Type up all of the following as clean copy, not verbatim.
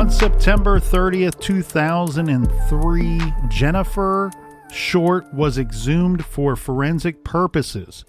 On September 30th, 2003, Jennifer Short was exhumed for forensic purposes.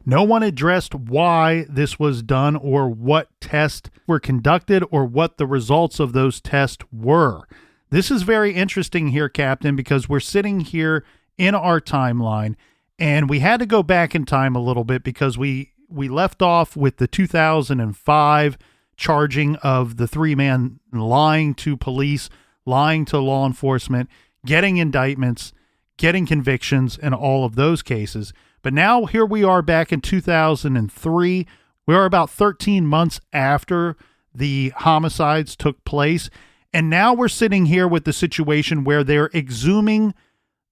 No one addressed why this was done or what tests were conducted or what the results of those tests were. This is very interesting here, Captain, because we're sitting here in our timeline and we had to go back in time a little bit because we left off with the 2005 charging of the three-man lying to police, lying to law enforcement, getting indictments, getting convictions, and all of those cases. But now here we are back in 2003. We are about 13 months after the homicides took place. And now we're sitting here with the situation where they're exhuming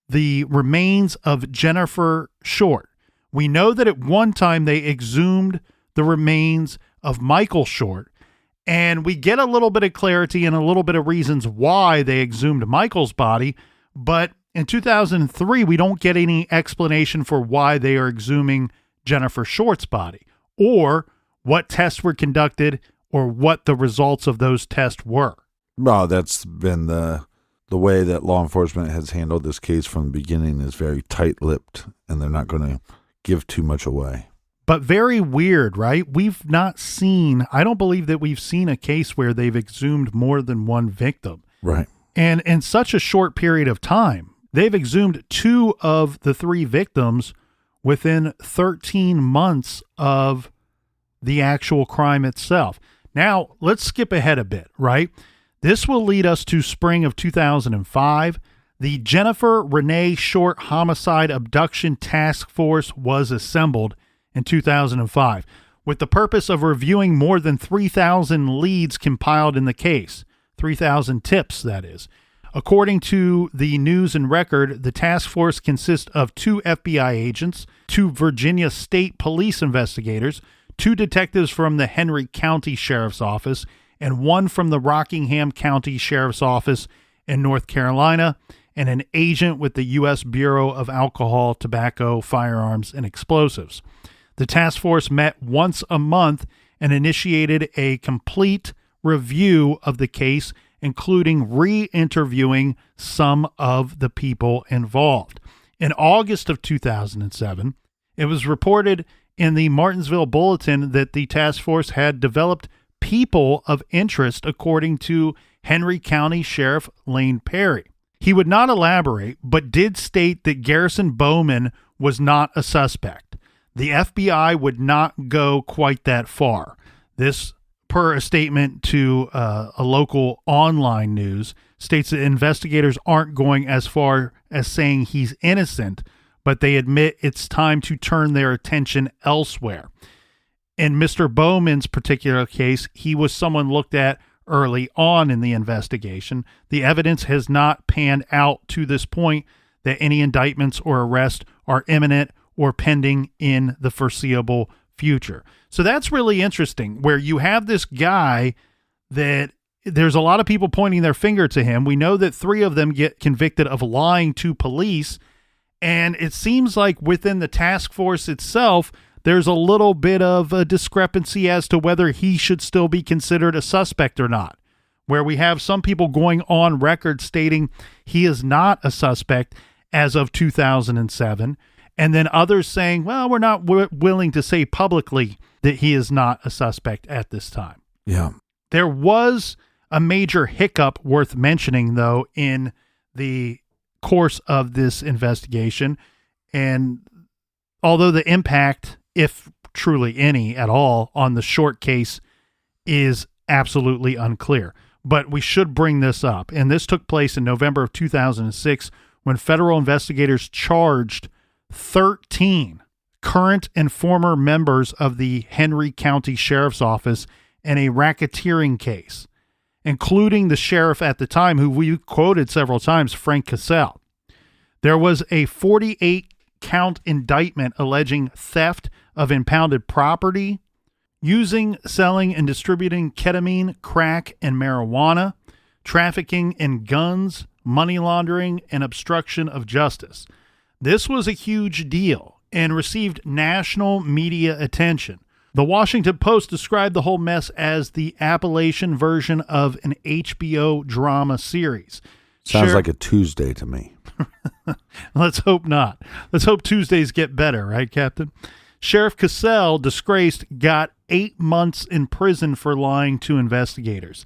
the remains of Jennifer Short. We know that at one time they exhumed the remains of Michael Short. And we get a little bit of clarity and a little bit of reasons why they exhumed Michael's body. But in 2003, we don't get any explanation for why they are exhuming Jennifer Short's body or what tests were conducted or what the results of those tests were. No, that's been the way that law enforcement has handled this case from the beginning is very tight-lipped, and they're not going to give too much away. But very weird, right? We've not seen, I don't believe that we've seen a case where they've exhumed more than one victim. Right. And in such a short period of time, they've exhumed 2 of the 3 victims within 13 months of the actual crime itself. Now, let's skip ahead a bit, right? This will lead us to spring of 2005. The Jennifer Renee Short Homicide Abduction Task Force was assembled in 2005 with the purpose of reviewing more than 3,000 leads compiled in the case. 3,000 tips, that is. According to the News and Record, the task force consists of 2 FBI agents, 2 Virginia State Police investigators, 2 detectives from the Henry County Sheriff's Office, and 1 from the Rockingham County Sheriff's Office in North Carolina, and an agent with the U.S. Bureau of Alcohol, Tobacco, Firearms, and Explosives. The task force met once a month and initiated a complete review of the case, including re-interviewing some of the people involved. In August of 2007, it was reported in the Martinsville Bulletin that the task force had developed people of interest, according to Henry County Sheriff Lane Perry. He would not elaborate, but did state that Garrison Bowman was not a suspect. The FBI would not go quite that far. This, per a statement to a local online news, states that investigators aren't going as far as saying he's innocent, but they admit it's time to turn their attention elsewhere. In Mr. Bowman's particular case, he was someone looked at early on in the investigation. The evidence has not panned out to this point that any indictments or arrests are imminent or pending in the foreseeable future. So that's really interesting, where you have this guy that there's a lot of people pointing their finger to him. We know that 3 of them get convicted of lying to police, and it seems like within the task force itself, there's a little bit of a discrepancy as to whether he should still be considered a suspect or not, where we have some people going on record stating he is not a suspect as of 2007, and then others saying, well, we're not willing to say publicly that he is not a suspect at this time. Yeah. There was a major hiccup worth mentioning, though, in the course of this investigation, and although the impact, if truly any at all, on the Short case is absolutely unclear. But we should bring this up. And this took place in November of 2006 when federal investigators charged 13 current and former members of the Henry County Sheriff's Office in a racketeering case, including the sheriff at the time, who we quoted several times, Frank Cassell. There was a 48-count indictment alleging theft of impounded property, using, selling, and distributing ketamine, crack, and marijuana, trafficking in guns, money laundering, and obstruction of justice. This was a huge deal and received national media attention. The Washington Post described the whole mess as the Appalachian version of an HBO drama series. Sounds like a Tuesday to me. Let's hope not. Let's hope Tuesdays get better, right, Captain? Sheriff Cassell, disgraced, got 8 months in prison for lying to investigators.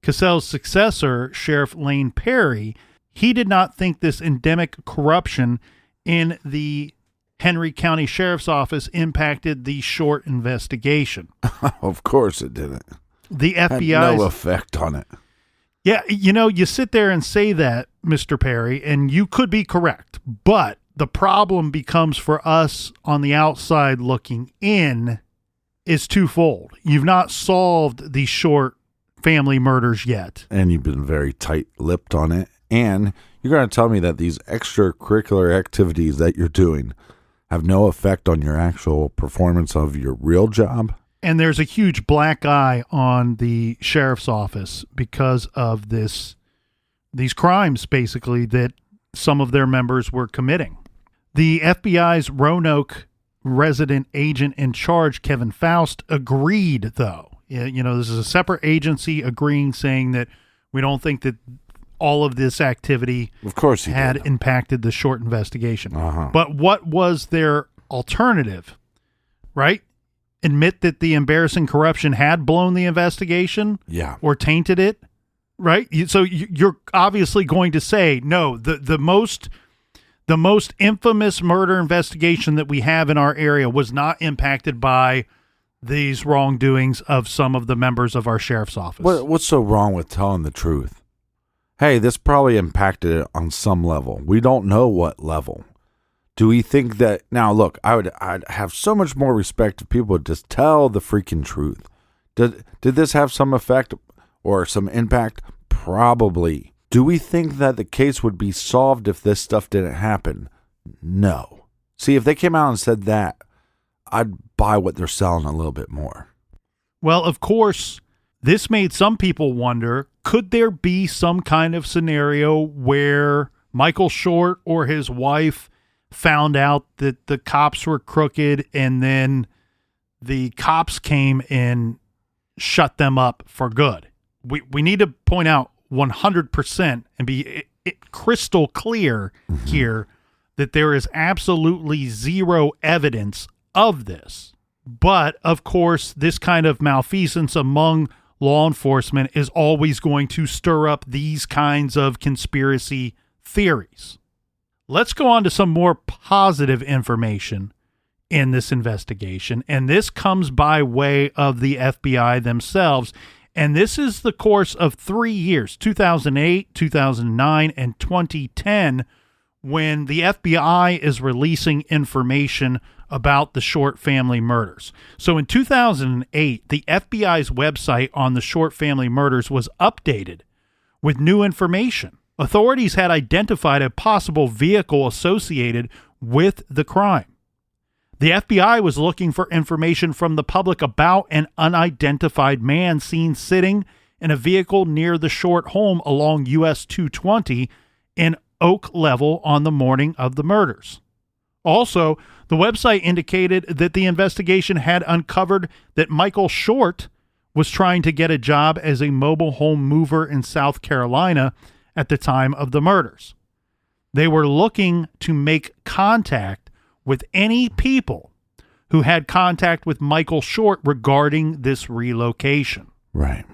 Cassell's successor, Sheriff Lane Perry, he did not think this endemic corruption in the Henry County Sheriff's Office impacted the short investigation. Of course it didn't. The FBI had no effect on it. Yeah, you sit there and say that, Mr. Perry, and you could be correct. But the problem becomes for us on the outside looking in is twofold. You've not solved the short family murders yet. And you've been very tight-lipped on it. And you're going to tell me that these extracurricular activities that you're doing have no effect on your actual performance of your real job? And there's a huge black eye on the sheriff's office because of these crimes, basically, that some of their members were committing. The FBI's Roanoke resident agent in charge, Kevin Faust, agreed, though. This is a separate agency agreeing, saying that we don't think that all of this activity of course had impacted the short investigation. But what was their alternative, right? Admit that the embarrassing corruption had blown the investigation, or tainted it, right? So you're obviously going to say, no, the most infamous murder investigation that we have in our area was not impacted by these wrongdoings of some of the members of our sheriff's office. What's so wrong with telling the truth? Hey, this probably impacted it on some level. We don't know what level. Do we think that now? Look, I'd have so much more respect if people would just tell the freaking truth. Did this have some effect or some impact? Probably. Do we think that the case would be solved if this stuff didn't happen? No. See, if they came out and said that, I'd buy what they're selling a little bit more. Well, of course, this made some people wonder, could there be some kind of scenario where Michael Short or his wife found out that the cops were crooked and then the cops came and shut them up for good? We need to point out 100% and be crystal clear here that there is absolutely zero evidence of this. But, of course, this kind of malfeasance among law enforcement is always going to stir up these kinds of conspiracy theories. Let's go on to some more positive information in this investigation, and this comes by way of the FBI themselves, and this is the course of 3 years, 2008, 2009, and 2010, when the FBI is releasing information about the Short family murders. So in 2008, the FBI's website on the Short family murders was updated with new information. Authorities had identified a possible vehicle associated with the crime. The FBI was looking for information from the public about an unidentified man seen sitting in a vehicle near the Short home along US 220 in Oak Level on the morning of the murders. Also, the website indicated that the investigation had uncovered that Michael Short was trying to get a job as a mobile home mover in South Carolina at the time of the murders. They were looking to make contact with any people who had contact with Michael Short regarding this relocation. Right.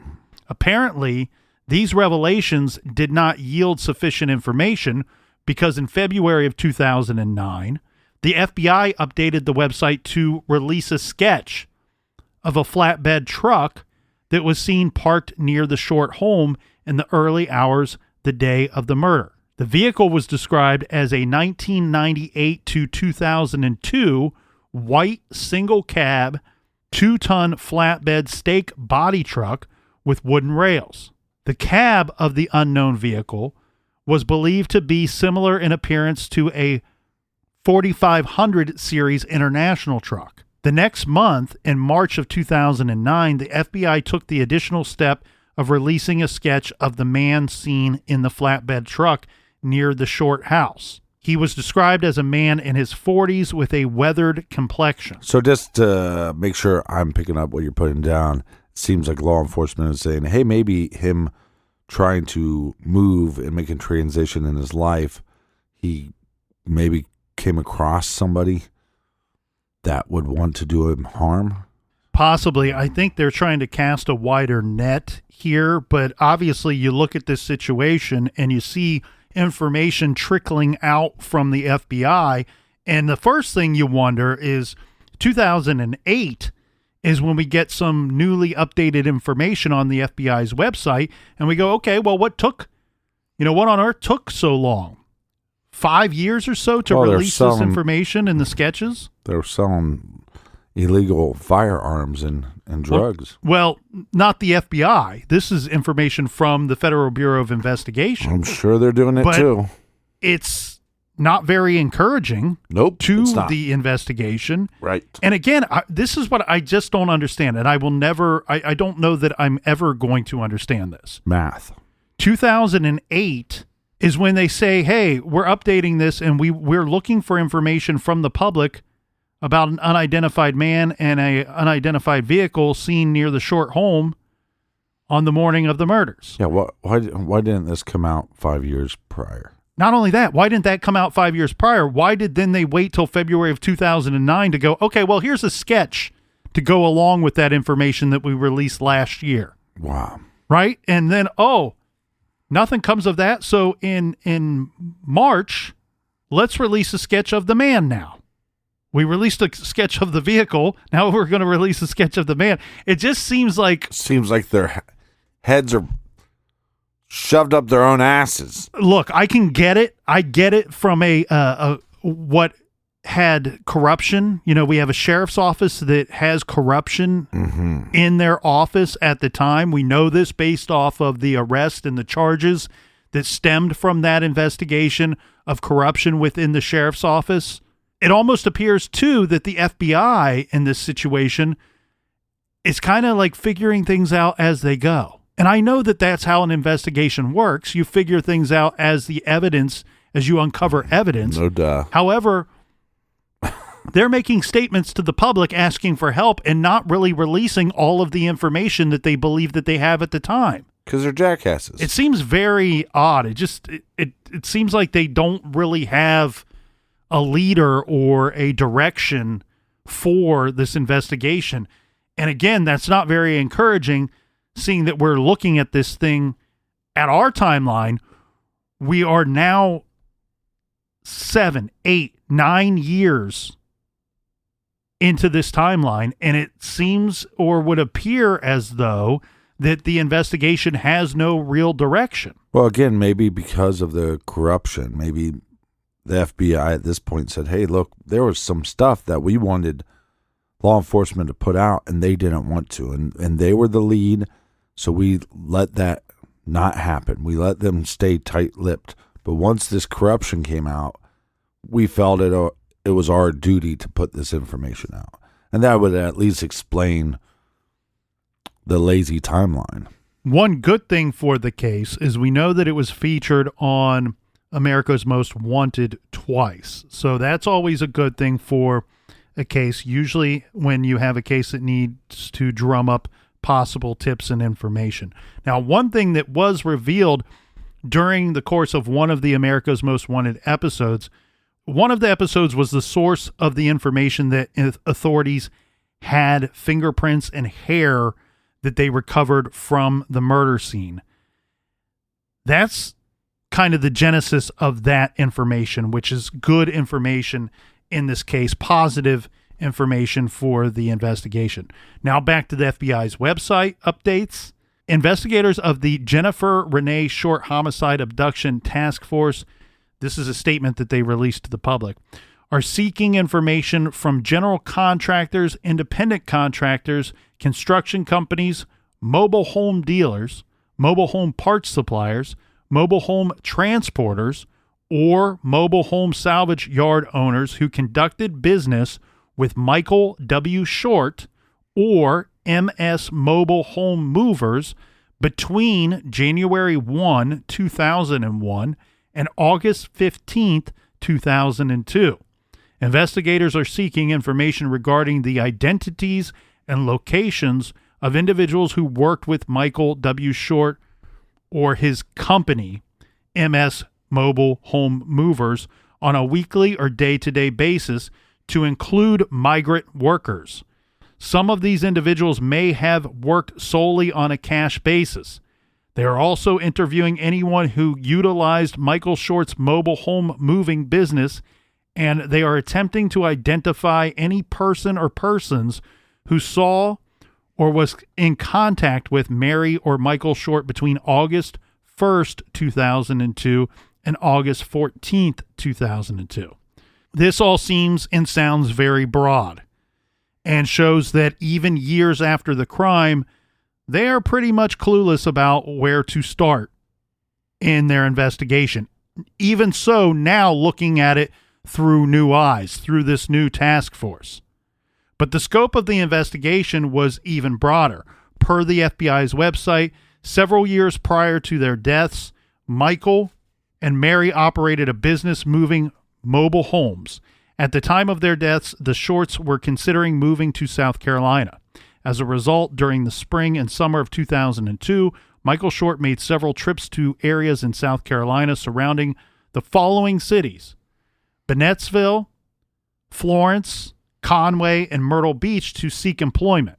Apparently, these revelations did not yield sufficient information because in February of 2009, the FBI updated the website to release a sketch of a flatbed truck that was seen parked near the Short home in the early hours the day of the murder. The vehicle was described as a 1998 to 2002 white single cab, 2-ton flatbed stake body truck with wooden rails. The cab of the unknown vehicle was believed to be similar in appearance to a 4500 series international truck. The next month, in March of 2009, the FBI took the additional step of releasing a sketch of the man seen in the flatbed truck near the Short house. He was described as a man in his 40s with a weathered complexion. So just to make sure I'm picking up what you're putting down, it seems like law enforcement is saying, hey, maybe him trying to move and make a transition in his life, he maybe came across somebody that would want to do him harm. Possibly. I think they're trying to cast a wider net here, but obviously you look at this situation and you see information trickling out from the FBI, and the first thing you wonder is 2008 is when we get some newly updated information on the FBI's website, and we go, okay, well, what on earth took so long? 5 years or so to release this information in the sketches? They're selling illegal firearms and drugs. Well, not the FBI. This is information from the Federal Bureau of Investigation. I'm sure they're doing it too. It's not very encouraging to the investigation. Right. And again, this is what I just don't understand. And I will never, I don't know that I'm ever going to understand this. Math. 2008 is when they say, hey, we're updating this and we're looking for information from the public about an unidentified man and a unidentified vehicle seen near the Short home on the morning of the murders. Yeah, why didn't this come out 5 years prior? Not only that, why didn't that come out 5 years prior? Why did then they wait till February of 2009 to go, okay, well, here's a sketch to go along with that information that we released last year. Wow. Right? And then, nothing comes of that. So in March, let's release a sketch of the man now. We released a sketch of the vehicle. Now we're going to release a sketch of the man. It just seems like their heads are shoved up their own asses. Look, I can get it. I get it from a what had corruption. You know, we have a sheriff's office that has corruption in their office at the time. We know this based off of the arrest and the charges that stemmed from that investigation of corruption within the sheriff's office. It almost appears, too, that the FBI in this situation is kind of like figuring things out as they go. And I know that that's how an investigation works. You figure things out as you uncover evidence. No duh. However, they're making statements to the public asking for help and not really releasing all of the information that they believe that they have at the time. Because they're jackasses. It seems very odd. It seems like they don't really have a leader or a direction for this investigation. And again, that's not very encouraging, seeing that we're looking at this thing at our timeline. We are now 7, 8, 9 years into this timeline, and it seems or would appear as though that the investigation has no real direction. Well, again, maybe because of the corruption, maybe the FBI at this point said, hey, look, there was some stuff that we wanted law enforcement to put out, and they didn't want to. And they were the lead, so we let that not happen. We let them stay tight-lipped. But once this corruption came out, we felt it was our duty to put this information out. And that would at least explain the lazy timeline. One good thing for the case is we know that it was featured on America's Most Wanted twice. So that's always a good thing for a case, usually when you have a case that needs to drum up possible tips and information. Now, one thing that was revealed during the course of one of the America's Most Wanted episodes, one of the episodes was the source of the information that authorities had fingerprints and hair that they recovered from the murder scene. That's kind of the genesis of that information, which is good information in this case, positive information for the investigation. Now back to the FBI's website updates. Investigators of the Jennifer Renee Short Homicide Abduction Task Force, this is a statement that they released to the public, are seeking information from general contractors, independent contractors, construction companies, mobile home dealers, mobile home parts suppliers, mobile home transporters, or mobile home salvage yard owners who conducted business with Michael W. Short or MS Mobile Home Movers between January 1, 2001 and August 15th, 2002. Investigators are seeking information regarding the identities and locations of individuals who worked with Michael W. Short or his company, MS Mobile Home Movers, on a weekly or day-to-day basis to include migrant workers. Some of these individuals may have worked solely on a cash basis. They are also interviewing anyone who utilized Michael Short's mobile home moving business, and they are attempting to identify any person or persons who saw or was in contact with Mary or Michael Short between August 1st, 2002 and August 14th, 2002. This all seems and sounds very broad and shows that even years after the crime, they are pretty much clueless about where to start in their investigation. Even so, now looking at it through new eyes, through this new task force. But the scope of the investigation was even broader. Per the FBI's website, several years prior to their deaths, Michael and Mary operated a business moving mobile homes. At the time of their deaths, the Shorts were considering moving to South Carolina. As a result, during the spring and summer of 2002, Michael Short made several trips to areas in South Carolina surrounding the following cities: Bennettsville, Florence, Conway, and Myrtle Beach to seek employment.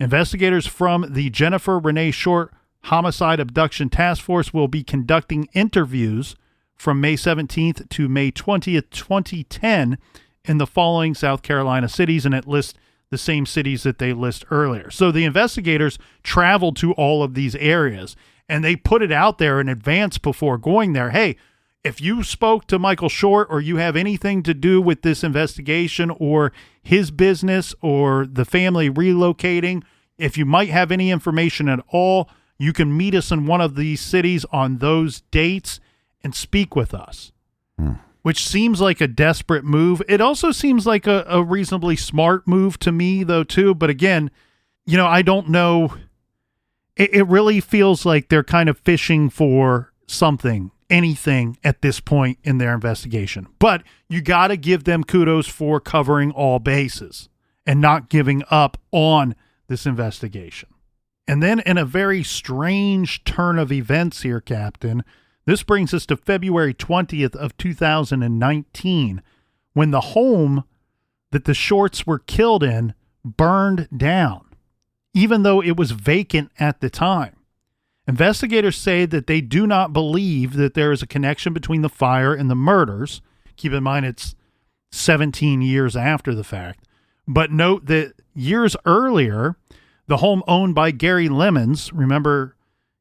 Investigators from the Jennifer Renee Short Homicide Abduction Task Force will be conducting interviews from May 17th to May 20th, 2010 in the following South Carolina cities, and it lists the same cities that they list earlier. So the investigators traveled to all of these areas, and they put it out there in advance before going there. Hey, if you spoke to Michael Short or you have anything to do with this investigation or his business or the family relocating, if you might have any information at all, you can meet us in one of these cities on those dates and speak with us. Which seems like a desperate move. It also seems like a reasonably smart move to me, though, too. But again, I don't know. It really feels like they're kind of fishing for something, anything at this point in their investigation. But you got to give them kudos for covering all bases and not giving up on this investigation. And then in a very strange turn of events here, Captain, this brings us to February 20th of 2019, when the home that the Shorts were killed in burned down, even though it was vacant at the time. Investigators say that they do not believe that there is a connection between the fire and the murders. Keep in mind, it's 17 years after the fact. But note that years earlier, the home owned by Gary Lemons, remember,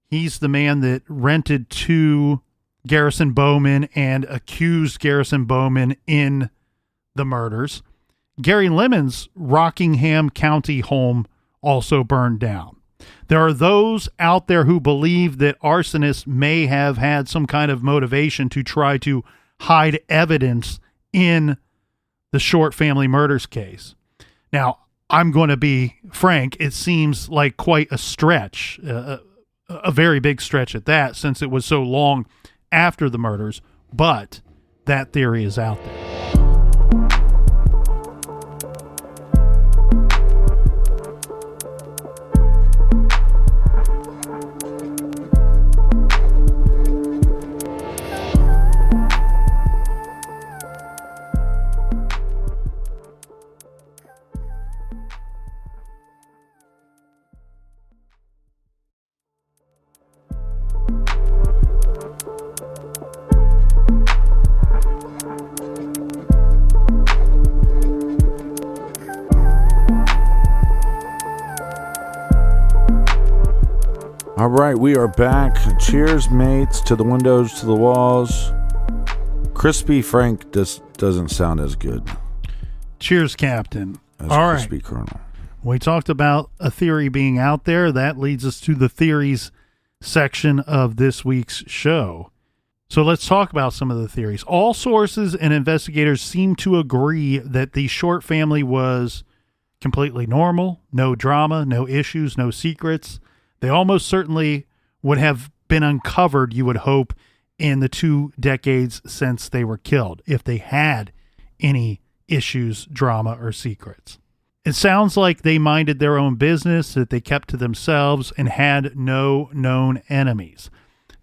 he's the man that rented to Garrison Bowman and accused Garrison Bowman in the murders. Gary Lemons' Rockingham County home also burned down. There are those out there who believe that arsonists may have had some kind of motivation to try to hide evidence in the Short family murders case. Now, I'm going to be frank, it seems like quite a stretch, a very big stretch at that, since it was so long after the murders, but that theory is out there. All right, we are back. Cheers, mates, to the windows, to the walls. Crispy Frank doesn't sound as good. Cheers, Captain. As all Crispy right. Colonel. We talked about a theory being out there. That leads us to the theories section of this week's show. So let's talk about some of the theories. All sources and investigators seem to agree that the Short family was completely normal, no drama, no issues, no secrets. They almost certainly would have been uncovered, you would hope, in the 2 decades since they were killed, if they had any issues, drama, or secrets. It sounds like they minded their own business, that they kept to themselves and had no known enemies.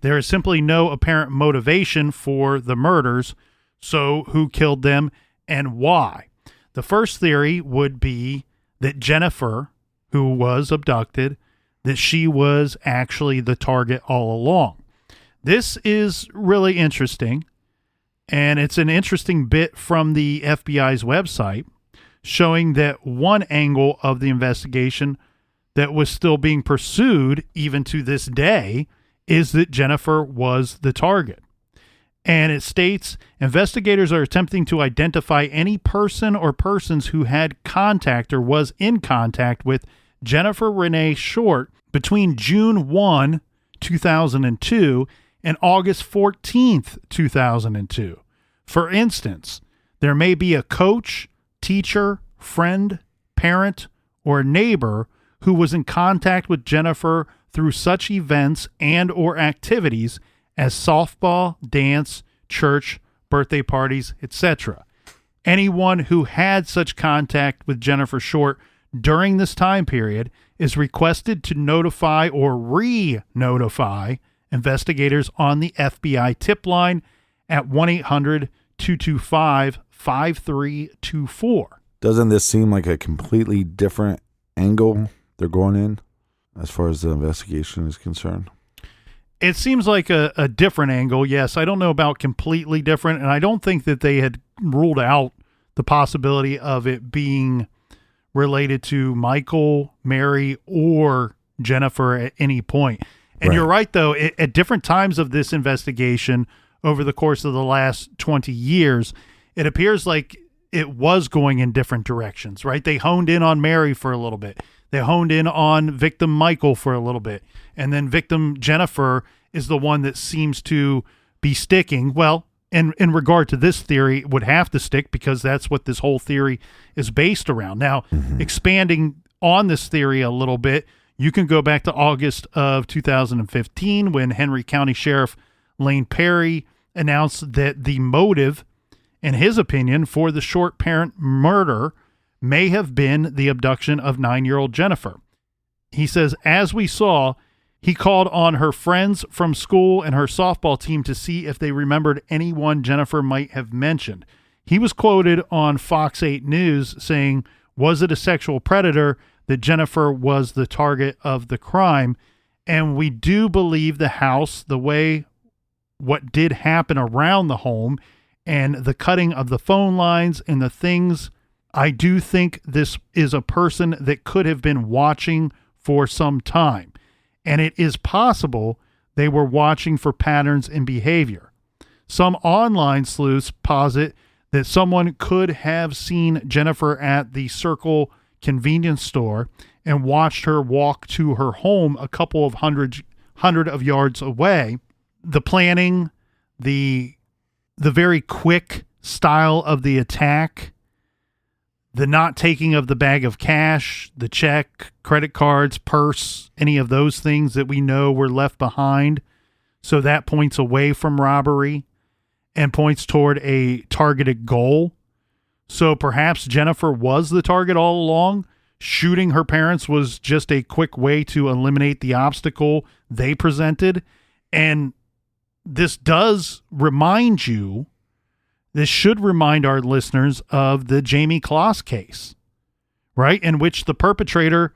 There is simply no apparent motivation for the murders, so who killed them and why? The first theory would be that Jennifer, who was abducted, that she was actually the target all along. This is really interesting, and it's an interesting bit from the FBI's website showing that one angle of the investigation that was still being pursued even to this day is that Jennifer was the target. And it states, investigators are attempting to identify any person or persons who had contact or was in contact with Jennifer Renee Short between June 1, 2002 and August 14th, 2002. For instance, there may be a coach, teacher, friend, parent, or neighbor who was in contact with Jennifer through such events and or activities as softball, dance, church, birthday parties, etc. Anyone who had such contact with Jennifer Short during this time period is requested to notify or re-notify investigators on the FBI tip line at 1-800-225-5324. Doesn't this seem like a completely different angle they're going in as far as the investigation is concerned? It seems like a different angle, yes. I don't know about completely different, and I don't think that they had ruled out the possibility of it being related to Michael, Mary, or Jennifer at any point. And You're right, though, at different times of this investigation over the course of the last 20 years, it appears like it was going in different directions, right? They honed in on Mary for a little bit. They honed in on victim Michael for a little bit. And then victim Jennifer is the one that seems to be sticking. Well, in regard to this theory, it would have to stick because that's what this whole theory is based around. Now, expanding on this theory a little bit, you can go back to August of 2015 when Henry County Sheriff Lane Perry announced that the motive, in his opinion, for the Short parent murder may have been the abduction of 9-year-old Jennifer. He says, as we saw, he called on her friends from school and her softball team to see if they remembered anyone Jennifer might have mentioned. He was quoted on Fox 8 News saying, was it a sexual predator that Jennifer was the target of the crime? And we do believe the house, the way what did happen around the home and the cutting of the phone lines and the things, I do think this is a person that could have been watching for some time. And it is possible they were watching for patterns in behavior. Some online sleuths posit that someone could have seen Jennifer at the Circle convenience store and watched her walk to her home a couple of hundred of yards away. The planning, the very quick style of the attack, the not taking of the bag of cash, the check, credit cards, purse, any of those things that we know were left behind. So that points away from robbery and points toward a targeted goal. So perhaps Jennifer was the target all along. Shooting her parents was just a quick way to eliminate the obstacle they presented. And this does remind you, this should remind our listeners of the Jamie Kloss case, right? In which the perpetrator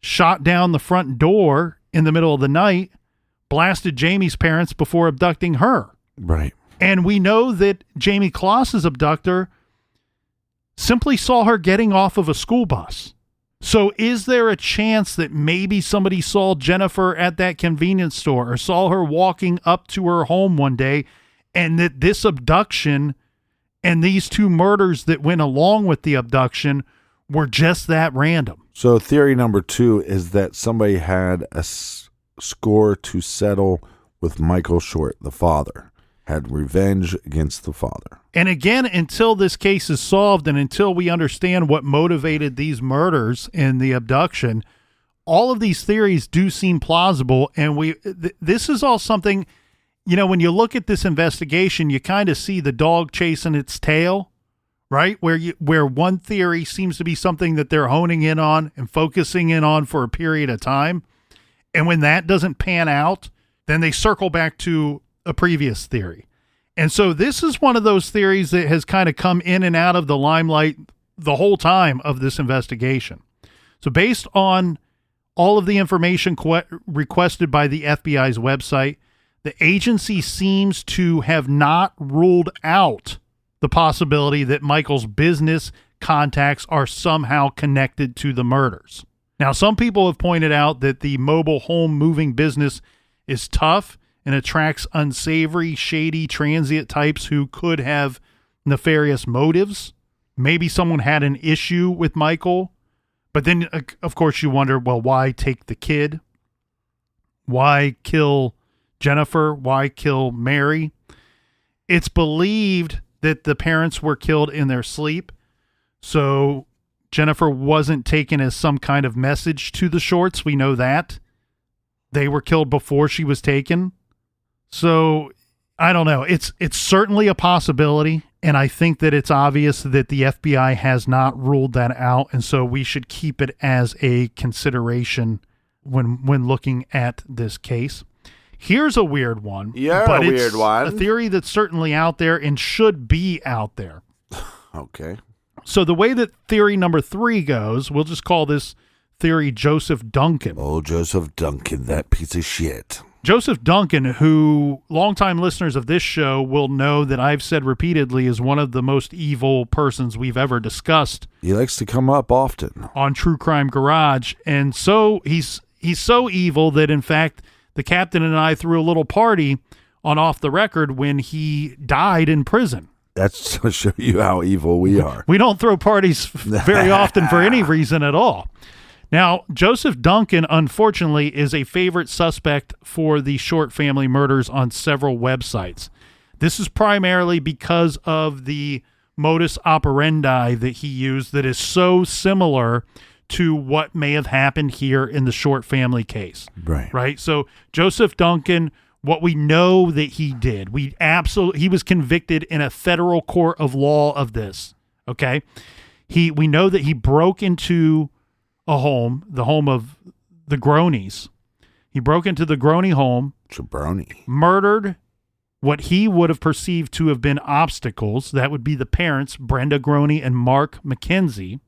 shot down the front door in the middle of the night, blasted Jamie's parents before abducting her. Right. And we know that Jamie Kloss's abductor simply saw her getting off of a school bus. So is there a chance that maybe somebody saw Jennifer at that convenience store or saw her walking up to her home one day, and that this abduction and these 2 murders that went along with the abduction were just that random? So theory number 2 is that somebody had a score to settle with Michael Short, the father, had revenge against the father. And again, until this case is solved and until we understand what motivated these murders and the abduction, all of these theories do seem plausible. And this is all something, you know, when you look at this investigation, you kind of see the dog chasing its tail, right? Where one theory seems to be something that they're honing in on and focusing in on for a period of time. And when that doesn't pan out, then they circle back to a previous theory. And so this is one of those theories that has kind of come in and out of the limelight the whole time of this investigation. So based on all of the information requested by the FBI's website, the agency seems to have not ruled out the possibility that Michael's business contacts are somehow connected to the murders. Now, some people have pointed out that the mobile home moving business is tough and attracts unsavory, shady, transient types who could have nefarious motives. Maybe someone had an issue with Michael. But then, of course, you wonder, well, why take the kid? Why kill Jennifer? Why kill Mary? It's believed that the parents were killed in their sleep. So Jennifer wasn't taken as some kind of message to the Shorts. We know that. They were killed before she was taken. So I don't know. It's certainly a possibility. And I think that it's obvious that the FBI has not ruled that out. And so we should keep it as a consideration when looking at this case. Here's a weird one. Yeah, but a weird one. A theory that's certainly out there and should be out there. Okay. So the way that theory number 3 goes, we'll just call this theory Joseph Duncan. Oh, Joseph Duncan, that piece of shit. Joseph Duncan, who longtime listeners of this show will know that I've said repeatedly is one of the most evil persons we've ever discussed. He likes to come up often on True Crime Garage. And so he's so evil that, in fact, the captain and I threw a little party on Off the Record when he died in prison. That's to show you how evil we are. We don't throw parties very often for any reason at all. Now, Joseph Duncan, unfortunately, is a favorite suspect for the Short family murders on several websites. This is primarily because of the modus operandi that he used that is so similar to what may have happened here in the Short family case. Right? So Joseph Duncan, what we know that he did, he was convicted in a federal court of law of this. Okay? We know that he broke into a home, the home of the Gronies. He broke into the Groney home, Jabroni, murdered what he would have perceived to have been obstacles. That would be the parents, Brenda Groney and Mark McKenzie,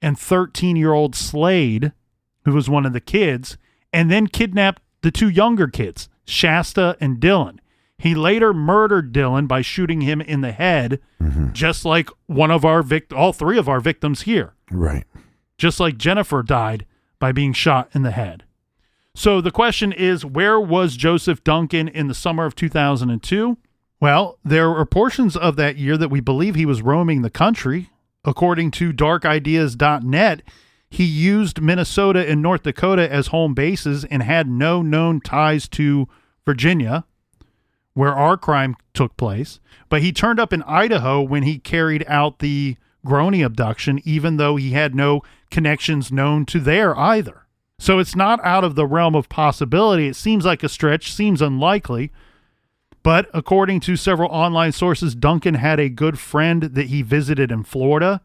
and 13-year-old Slade, who was one of the kids, and then kidnapped the 2 younger kids, Shasta and Dylan. He later murdered Dylan by shooting him in the head, just like all 3 of our victims here. Right. Just like Jennifer died by being shot in the head. So the question is, where was Joseph Duncan in the summer of 2002? Well, there were portions of that year that we believe he was roaming the country. According to darkideas.net, he used Minnesota and North Dakota as home bases and had no known ties to Virginia, where our crime took place. But he turned up in Idaho when he carried out the Groney abduction, even though he had no connections known to there either. So it's not out of the realm of possibility. It seems like a stretch, seems unlikely. But according to several online sources, Duncan had a good friend that he visited in Florida,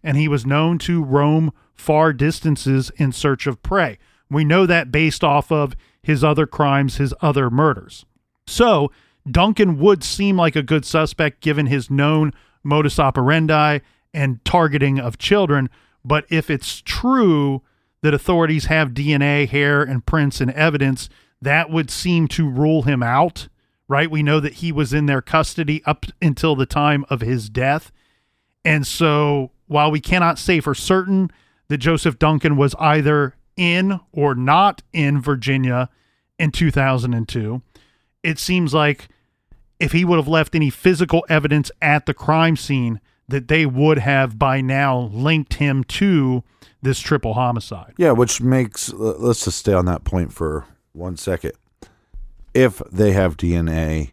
and he was known to roam far distances in search of prey. We know that based off of his other crimes, his other murders. So Duncan would seem like a good suspect given his known modus operandi and targeting of children. But if it's true that authorities have DNA, hair, and prints and evidence, that would seem to rule him out, right? We know that he was in their custody up until the time of his death. And so while we cannot say for certain that Joseph Duncan was either in or not in Virginia in 2002, it seems like if he would have left any physical evidence at the crime scene, that they would have by now linked him to this triple homicide. Yeah, which makes, let's just stay on that point for 1 second. If they have DNA,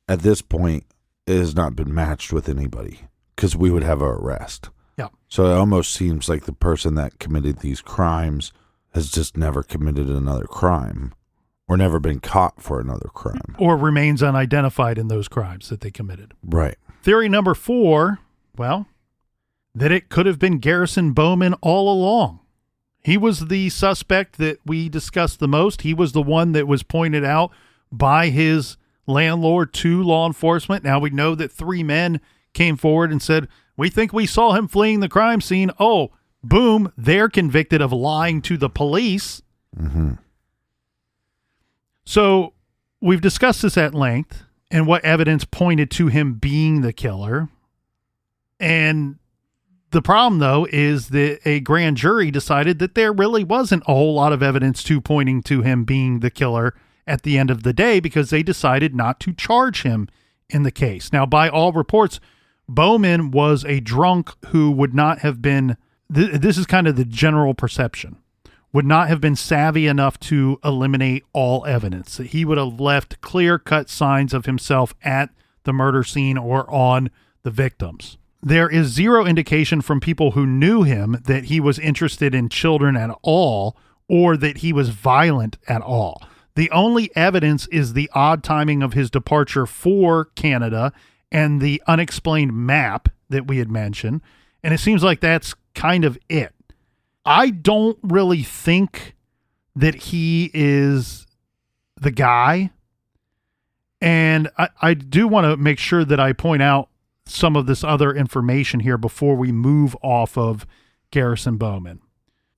at this point, it has not been matched with anybody because we would have an arrest. Yeah. So it almost seems like the person that committed these crimes has just never committed another crime or never been caught for another crime. Or remains unidentified in those crimes that they committed. Right. Theory number 4, well, that it could have been Garrison Bowman all along. He was the suspect that we discussed the most. He was the one that was pointed out by his landlord to law enforcement. Now we know that 3 men came forward and said, we think we saw him fleeing the crime scene. Oh, boom, they're convicted of lying to the police. Mm-hmm. So we've discussed this at length and what evidence pointed to him being the killer. And the problem, though, is that a grand jury decided that there really wasn't a whole lot of evidence pointing to him being the killer at the end of the day, because they decided not to charge him in the case. Now, by all reports, Bowman was a drunk who would not have been, this is kind of the general perception, would not have been savvy enough to eliminate all evidence. That he would have left clear-cut signs of himself at the murder scene or on the victims. There is zero indication from people who knew him that he was interested in children at all, or that he was violent at all. The only evidence is the odd timing of his departure for Canada and the unexplained map that we had mentioned. And it seems like that's kind of it. I don't really think that he is the guy. And I do want to make sure that I point out some of this other information here before we move off of Garrison Bowman.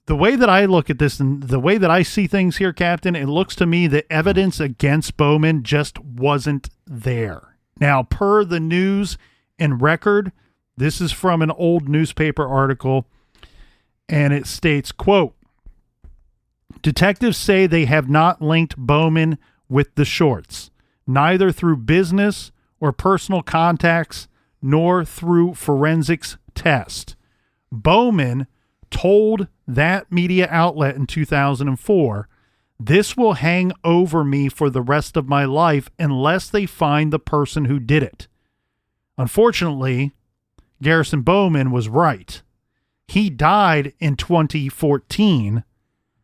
The way that I look at this and the way that I see things here, Captain, it looks to me that evidence against Bowman just wasn't there. Now, per the News and Record, this is from an old newspaper article, and it states, quote, detectives say they have not linked Bowman with the Shorts, neither through business or personal contacts, nor through forensics test. Bowman told that media outlet in 2004, this will hang over me for the rest of my life unless they find the person who did it. Unfortunately, Garrison Bowman was right. He died in 2014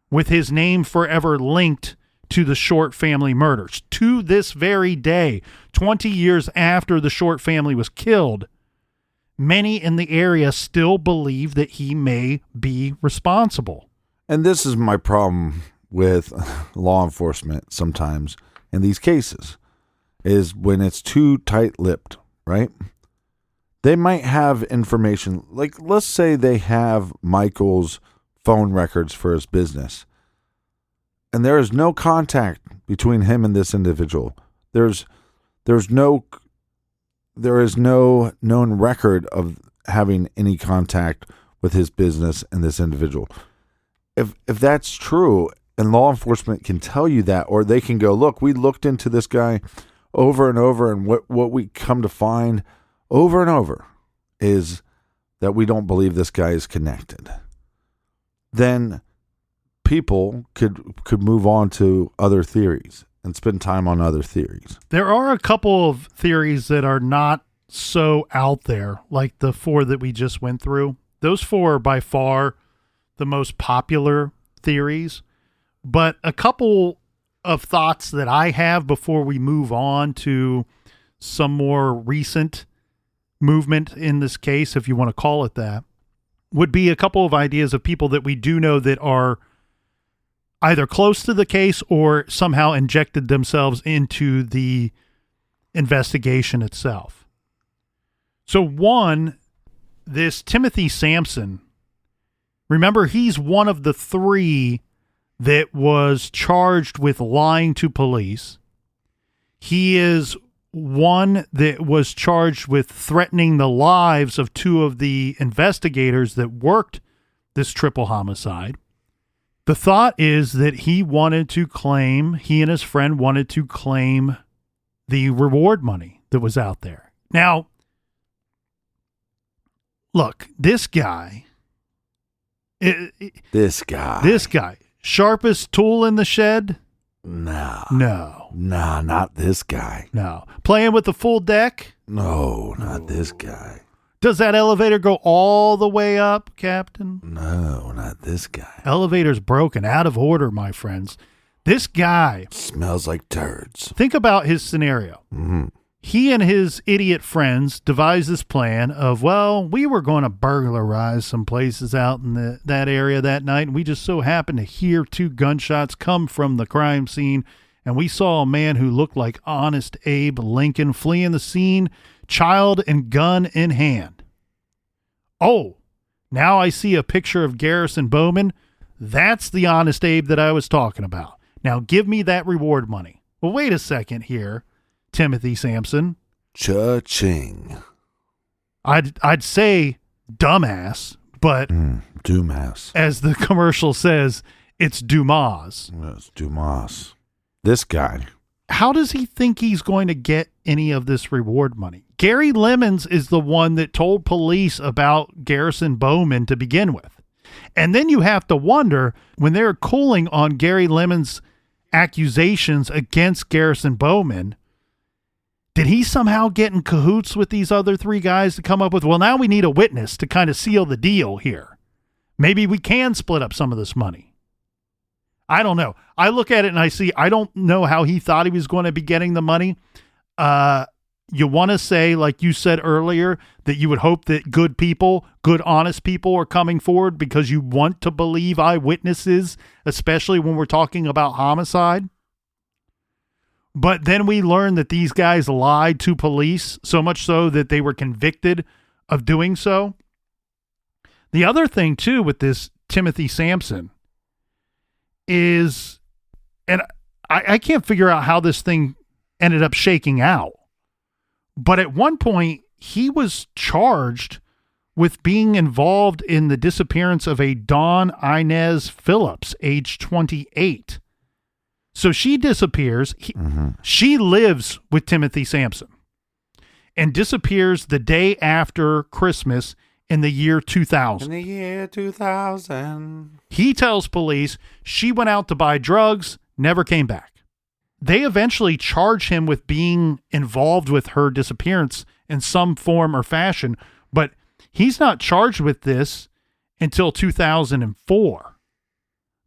with his name forever linked to the Short family murders. To this very day, 20 years after the Short family was killed, many in the area still believe that he may be responsible. And this is my problem with law enforcement sometimes in these cases, is when it's too tight-lipped, right? They might have information, like let's say they have Michael's phone records for his business, and there is no contact between him and this individual. There is no known record of having any contact with his business and this individual. If that's true, and law enforcement can tell you that, or they can go, look, we looked into this guy over and over, and what we come to find over and over is that we don't believe this guy is connected, then people could move on to other theories and spend time on other theories. There are a couple of theories that are not so out there, like the 4 that we just went through. Those 4 are by far the most popular theories, but a couple of thoughts that I have before we move on to some more recent movement in this case, if you want to call it that, would be a couple of ideas of people that we do know that are either close to the case or somehow injected themselves into the investigation itself. So one, this Timothy Sampson, remember, he's one of the 3 that was charged with lying to police. He is one that was charged with threatening the lives of 2 of the investigators that worked this triple homicide. The thought is that he and his friend wanted to claim the reward money that was out there. Now, look, this guy, sharpest tool in the shed? No, not this guy. No. Playing with the full deck? No, not this guy. Does that elevator go all the way up, Captain? No, not this guy. Elevator's broken, out of order, my friends. This guy Smells like turds. think about his scenario. Mm-hmm. He and his idiot friends devised this plan of, well, we were going to burglarize some places out in that area that night, and we just so happened to hear 2 gunshots come from the crime scene, and we saw a man who looked like Honest Abe Lincoln fleeing the scene, child and gun in hand. Oh, now I see a picture of Garrison Bowman. That's the Honest Abe that I was talking about. Now give me that reward money. Well, wait a second here, Timothy Sampson. Cha-ching. I'd say dumbass, but Dumas. as the commercial says, it's Dumas. Yes, Dumas. This guy. How does he think he's going to get any of this reward money? Gary Lemons is the one that told police about Garrison Bowman to begin with. And then you have to wonder, when they're cooling on Gary Lemons' accusations against Garrison Bowman, did he somehow get in cahoots with these other 3 guys to come up with, well, now we need a witness to kind of seal the deal here. Maybe we can split up some of this money. I don't know. I look at it and I don't know how he thought he was going to be getting the money. You want to say, like you said earlier, that you would hope that good people, good, honest people are coming forward because you want to believe eyewitnesses, especially when we're talking about homicide. But then we learn that these guys lied to police, so much so that they were convicted of doing so. The other thing, too, with this Timothy Sampson is, and I can't figure out how this thing ended up shaking out, but at one point he was charged with being involved in the disappearance of a Dawn Inez Phillips, age 28. So she disappears. She lives with Timothy Sampson and disappears the day after Christmas in the year 2000. In the year 2000. He tells police she went out to buy drugs, never came back. They eventually charge him with being involved with her disappearance in some form or fashion, but he's not charged with this until 2004.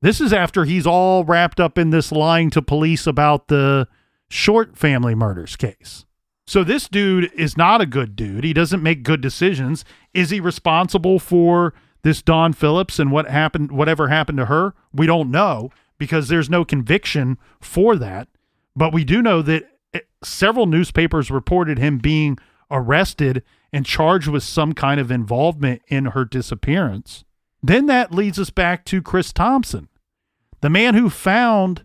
This is after he's all wrapped up in this lying to police about the Short family murders case. So this dude is not a good dude. He doesn't make good decisions. Is he responsible for this Dawn Phillips and whatever happened to her? We don't know because there's no conviction for that. But we do know that several newspapers reported him being arrested and charged with some kind of involvement in her disappearance. Then that leads us back to Chris Thompson, the man who found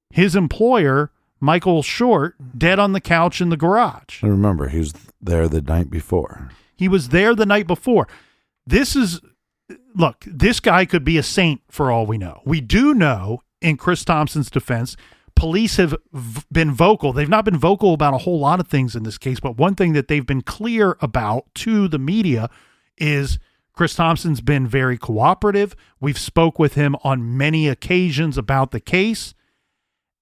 his employer, Michael Short, dead on the couch in the garage. And remember, he was there the night before. He was there the night before. Look, this guy could be a saint for all we know. We do know, in Chris Thompson's defense, police have been vocal. They've not been vocal about a whole lot of things in this case, but one thing that they've been clear about to the media is Chris Thompson's been very cooperative. We've spoke with him on many occasions about the case,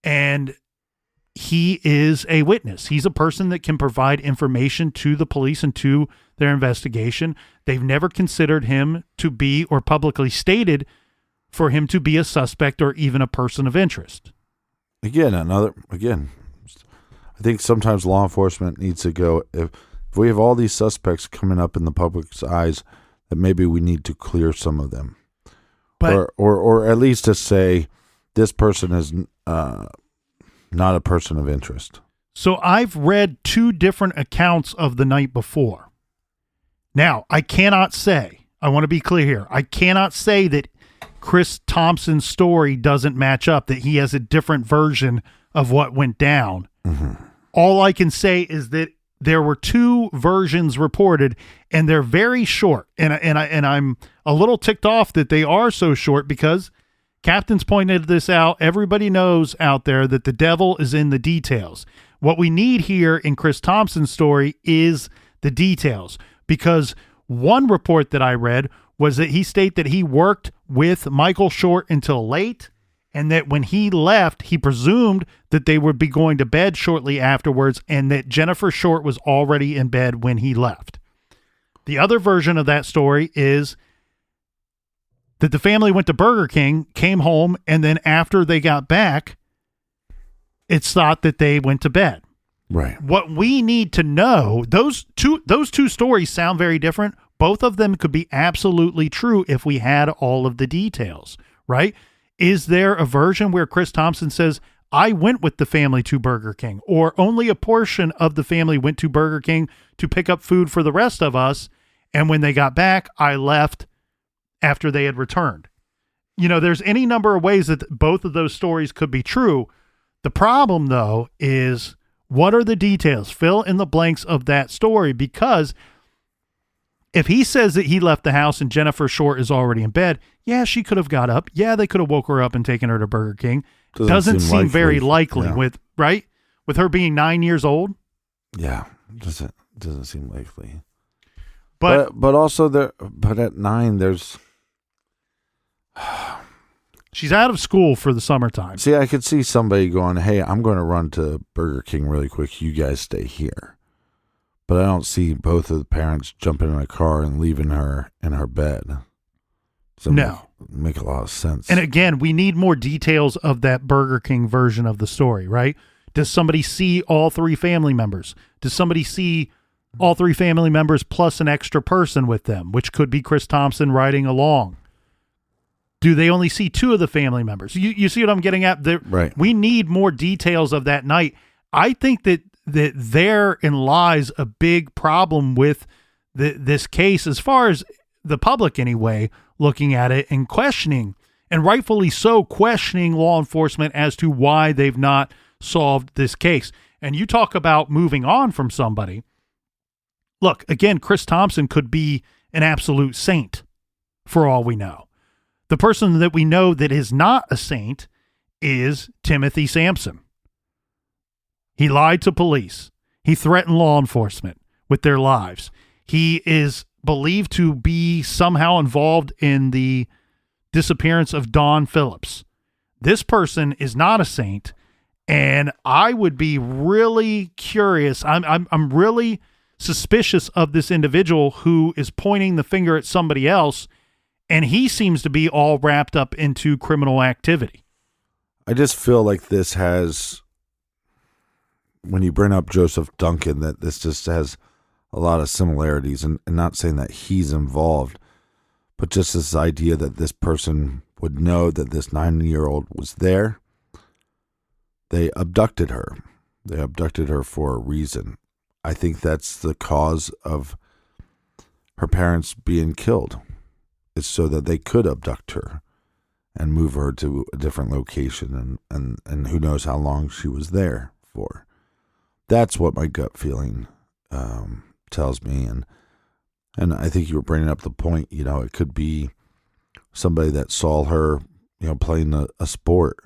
and he is a witness. He's a person that can provide information to the police and to their investigation. They've never considered him to be, or publicly stated for him to be, a suspect or even a person of interest. I think sometimes law enforcement needs to go, if we have all these suspects coming up in the public's eyes, that maybe we need to clear some of them. But, or at least to say this person is not a person of interest. So I've read 2 different accounts of the night before. Now, I want to be clear here, I cannot say that Chris Thompson's story doesn't match up, that he has a different version of what went down. Mm-hmm. All I can say is that there were 2 versions reported, and they're very short. And I'm a little ticked off that they are so short, because Captain's pointed this out. Everybody knows out there that the devil is in the details. What we need here in Chris Thompson's story is the details, because one report that I read was that he stated that he worked with Michael Short until late, and that when he left, he presumed that they would be going to bed shortly afterwards, and that Jennifer Short was already in bed when he left. The other version of that story is that the family went to Burger King, came home, and then after they got back, it's thought that they went to bed. Right. What we need to know, those two stories sound very different. Both of them could be absolutely true if we had all of the details, right? Is there a version where Chris Thompson says, I went with the family to Burger King, or only a portion of the family went to Burger King to pick up food for the rest of us, and when they got back, I left after they had returned? You know, there's any number of ways that both of those stories could be true. The problem, though, is what are the details? Fill in the blanks of that story, because if he says that he left the house and Jennifer Short is already in bed, yeah, she could have got up. Yeah, they could have woke her up and taken her to Burger King. Doesn't seem very likely, with her being 9 years old. Yeah, doesn't seem likely. But also but at 9 there's she's out of school for the summertime. See, I could see somebody going, "Hey, I'm going to run to Burger King really quick. You guys stay here." But I don't see both of the parents jumping in a car and leaving her in her bed. No. Make a lot of sense. And again, we need more details of that Burger King version of the story, right? Does somebody see all three family members? Does somebody see all three family members plus an extra person with them, which could be Chris Thompson riding along? Do they only see two of the family members? You see what I'm getting at? Right. We need more details of that night. I think that therein lies a big problem with this case, as far as the public anyway, looking at it and questioning, and rightfully so, questioning law enforcement as to why they've not solved this case. And you talk about moving on from somebody. Look, again, Chris Thompson could be an absolute saint for all we know. The person that we know that is not a saint is Timothy Sampson. He lied to police. He threatened law enforcement with their lives. He is believed to be somehow involved in the disappearance of Dawn Phillips. This person is not a saint, and I would be really curious. I'm really suspicious of this individual who is pointing the finger at somebody else, and he seems to be all wrapped up into criminal activity. I just feel like this has, when you bring up Joseph Duncan, that this just has a lot of similarities, and not saying that he's involved, but just this idea that this person would know that this 9-year-old was there. They abducted her. They abducted her for a reason. I think that's the cause of her parents being killed. It's so that they could abduct her and move her to a different location, and who knows how long she was there for. That's what my gut feeling tells me, and I think you were bringing up the point. You know, it could be somebody that saw her, you know, playing a sport,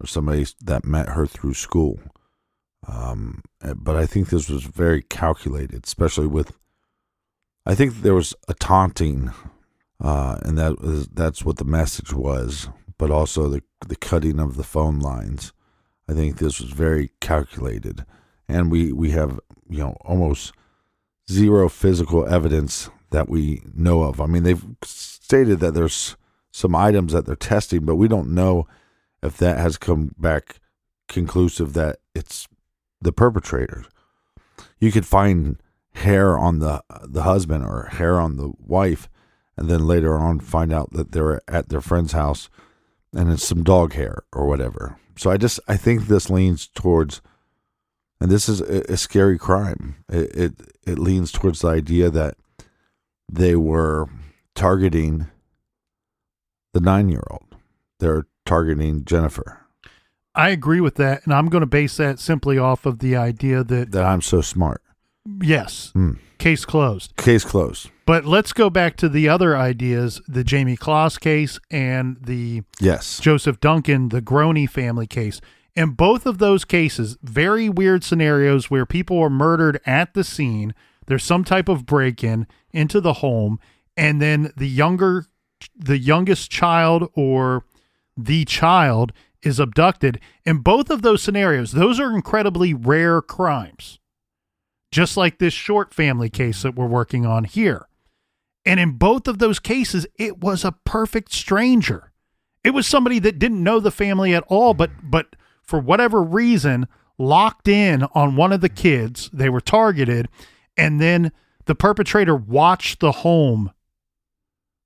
or somebody that met her through school. But I think this was very calculated, especially with, I think there was a taunting, and that's what the message was, but also the cutting of the phone lines. I think this was very calculated, and we have, you know, almost zero physical evidence that we know of. I mean, they've stated that there's some items that they're testing, but we don't know if that has come back conclusive that it's the perpetrator. You could find hair on the husband or hair on the wife, and then later on find out that they're at their friend's house and it's some dog hair or whatever. So I think this leans towards, and this is a scary crime. It leans towards the idea that they were targeting the 9-year-old. They're targeting Jennifer. I agree with that, and I'm going to base that simply off of the idea that I'm so smart. Yes. Case closed. Case closed. But let's go back to the other ideas, the Jamie Kloss case and the Joseph Duncan, the Groney family case. In both of those cases, very weird scenarios where people are murdered at the scene. There's some type of break-in into the home, and then the youngest child or the child is abducted. In both of those scenarios, those are incredibly rare crimes. Just like this Short family case that we're working on here. And in both of those cases, it was a perfect stranger. It was somebody that didn't know the family at all, but for whatever reason, locked in on one of the kids. They were targeted, and then the perpetrator watched the home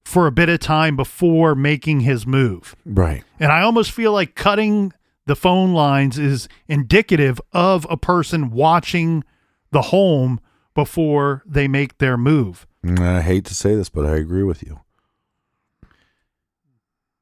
for a bit of time before making his move. Right. And I almost feel like cutting the phone lines is indicative of a person watching the home before they make their move. I hate to say this, but I agree with you.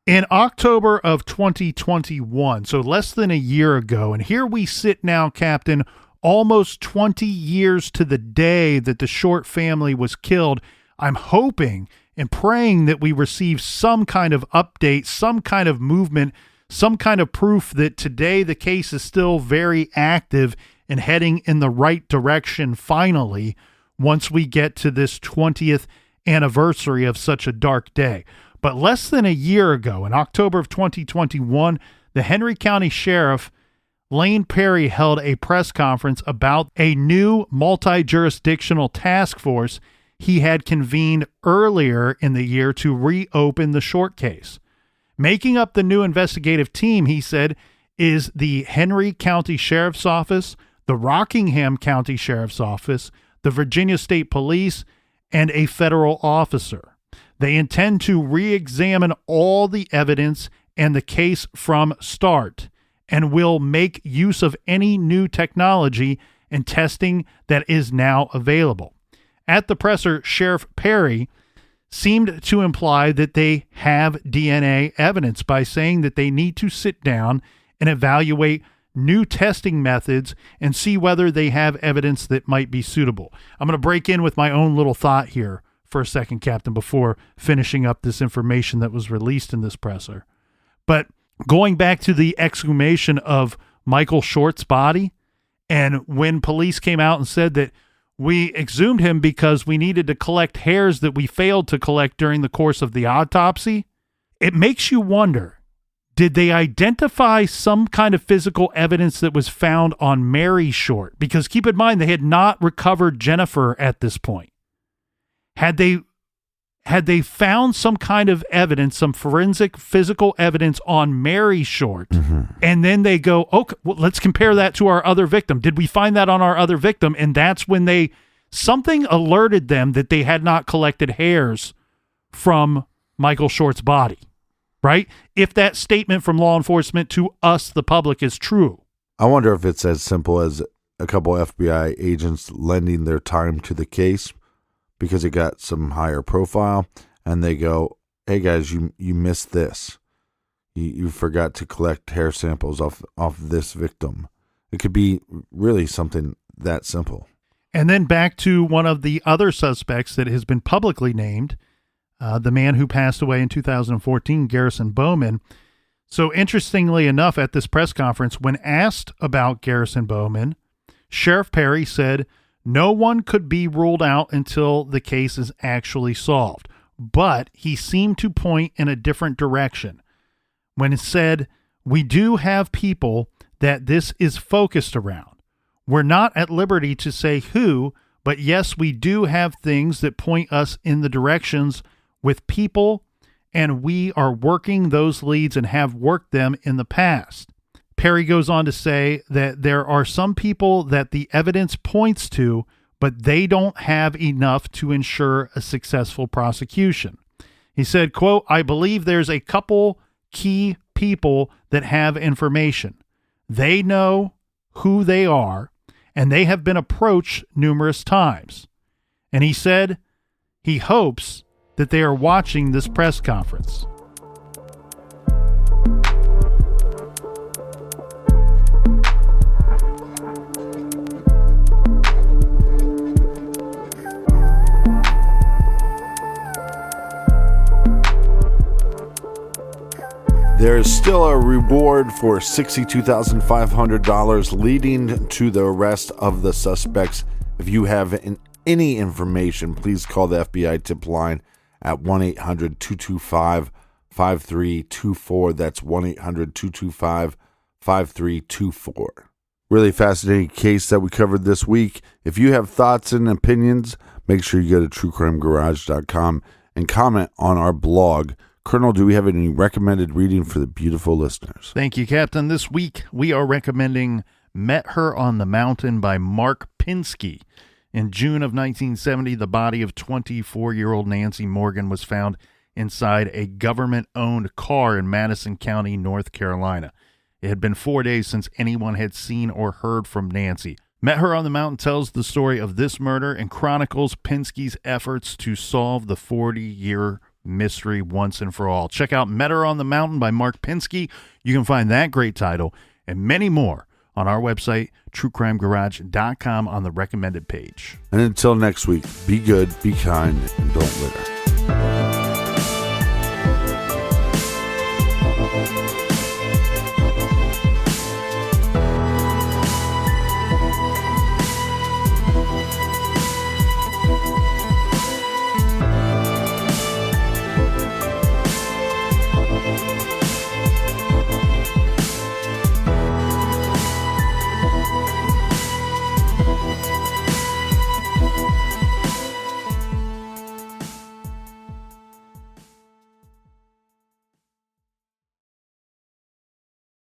In October of 2021, so less than a year ago, and here we sit now, Captain, almost 20 years to the day that the Short family was killed. I'm hoping and praying that we receive some kind of update, some kind of movement, some kind of proof that today the case is still very active and heading in the right direction finally, once we get to this 20th anniversary of such a dark day. But less than a year ago, in October of 2021, the Henry County Sheriff, Lane Perry, held a press conference about a new multi-jurisdictional task force he had convened earlier in the year to reopen the Short case. Making up the new investigative team, he said, is the Henry County Sheriff's Office, the Rockingham County Sheriff's Office, the Virginia State Police, and a federal officer. They intend to re-examine all the evidence and the case from start, and will make use of any new technology and testing that is now available. At the presser, Sheriff Perry seemed to imply that they have DNA evidence by saying that they need to sit down and evaluate new testing methods and see whether they have evidence that might be suitable. I'm going to break in with my own little thought here for a second, Captain, before finishing up this information that was released in this presser. But going back to the exhumation of Michael Short's body, and when police came out and said that we exhumed him because we needed to collect hairs that we failed to collect during the course of the autopsy, it makes you wonder, did they identify some kind of physical evidence that was found on Mary Short? Because keep in mind, they had not recovered Jennifer at this point. Had they found some kind of evidence, some forensic physical evidence on Mary Short, and then they go, okay, well, let's compare that to our other victim. Did we find that on our other victim? And that's when something alerted them that they had not collected hairs from Michael Short's body, right? If that statement from law enforcement to us, the public, is true. I wonder if it's as simple as a couple FBI agents lending their time to the case because it got some higher profile, and they go, hey guys, you missed this. You forgot to collect hair samples off this victim. It could be really something that simple. And then back to one of the other suspects that has been publicly named, the man who passed away in 2014, Garrison Bowman. So interestingly enough, at this press conference, when asked about Garrison Bowman, Sheriff Perry said, no one could be ruled out until the case is actually solved. But he seemed to point in a different direction when it said, we do have people that this is focused around. We're not at liberty to say who, but yes, we do have things that point us in the directions with people, and we are working those leads and have worked them in the past. Perry goes on to say that there are some people that the evidence points to, but they don't have enough to ensure a successful prosecution. He said, quote, I believe there's a couple key people that have information. They know who they are, and they have been approached numerous times. And he said he hopes that they are watching this press conference. There is still a reward for $62,500 leading to the arrest of the suspects. If you have any information, please call the FBI tip line at 1-800-225-5324. That's 1-800-225-5324. Really fascinating case that we covered this week. If you have thoughts and opinions, make sure you go to truecrimegarage.com and comment on our blog. Colonel, do we have any recommended reading for the beautiful listeners? Thank you, Captain. This week, we are recommending Met Her on the Mountain by Mark Pinsky. In June of 1970, the body of 24-year-old Nancy Morgan was found inside a government-owned car in Madison County, North Carolina. It had been 4 days since anyone had seen or heard from Nancy. Met Her on the Mountain tells the story of this murder and chronicles Pinsky's efforts to solve the 40-year mystery once and for all. Check out Met Her on the Mountain by Mark Pinsky. You can find that great title and many more on our website, truecrimegarage.com, on the recommended page. And until next week, be good, be kind, and don't litter.